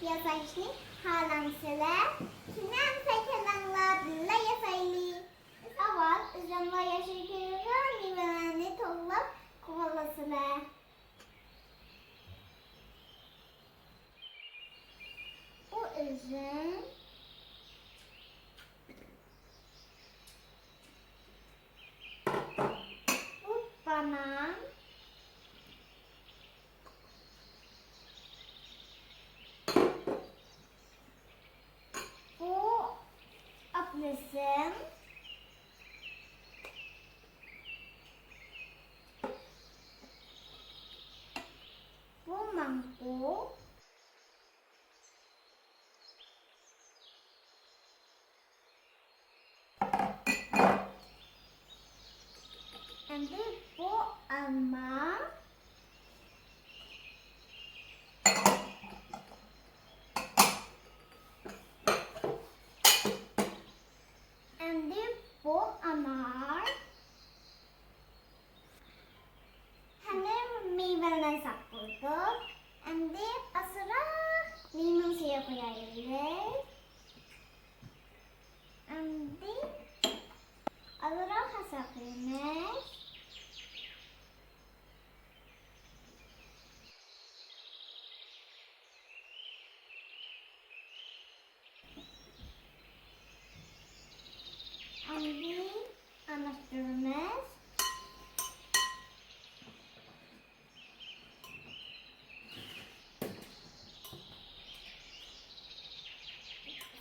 6시 하란스레 Sinansekelenler yasaylı. Aval üzümle yaşayırlar meyvelerini toplayıp kovalasılar. Bu üzüm bu banan bu apelsin bu mango and bu alma and bu anar hem meyveler sakladık and asıra limon suyu koyarız and azıra hasaplayırız. Andi anlaştırmaz.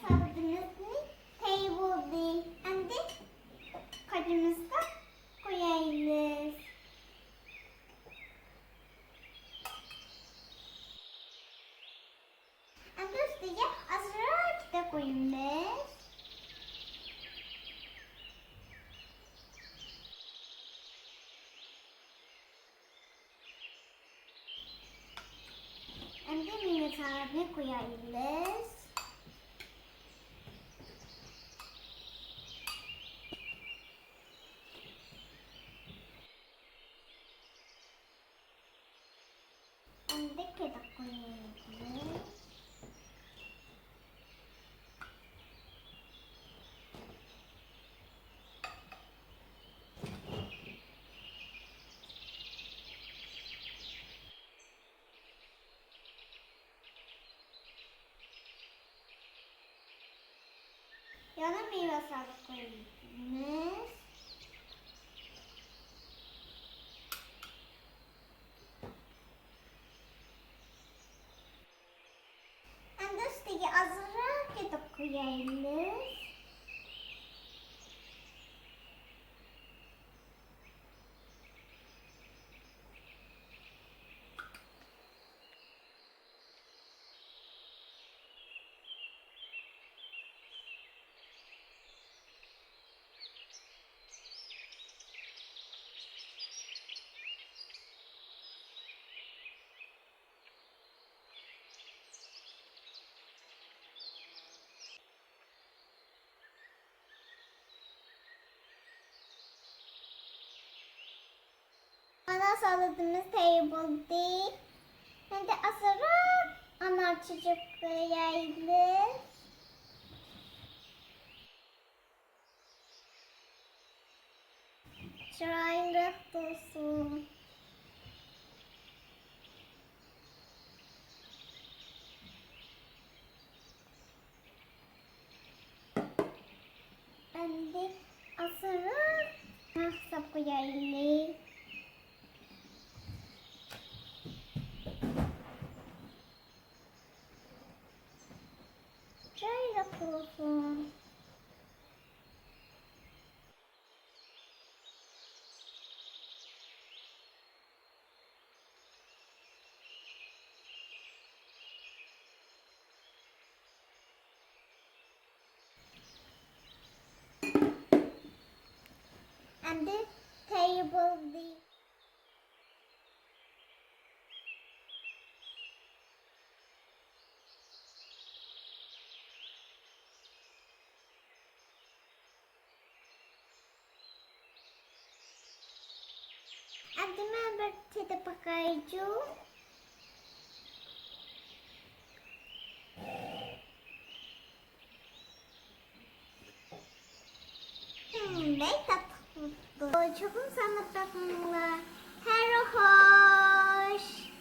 Sabzımızı teyboldu. Andi kacımızı da koyarız. Andi üstüne azıcık da koyarız. Andi meyvelerine koyarız. Andi keda koyarız. Yana meyve sarıp koyarız. And üstüne azıcık keda koyarız. Ana saladımız teyboldu. Şimdi asıra anar çocuk koyarız. Şurayı olsun. Şimdi asıra nasıl koyarız. Şöyle olsun. And this table the and remember to the pakaijo. like tatlı. Çokum sana tatlı. Her hoş.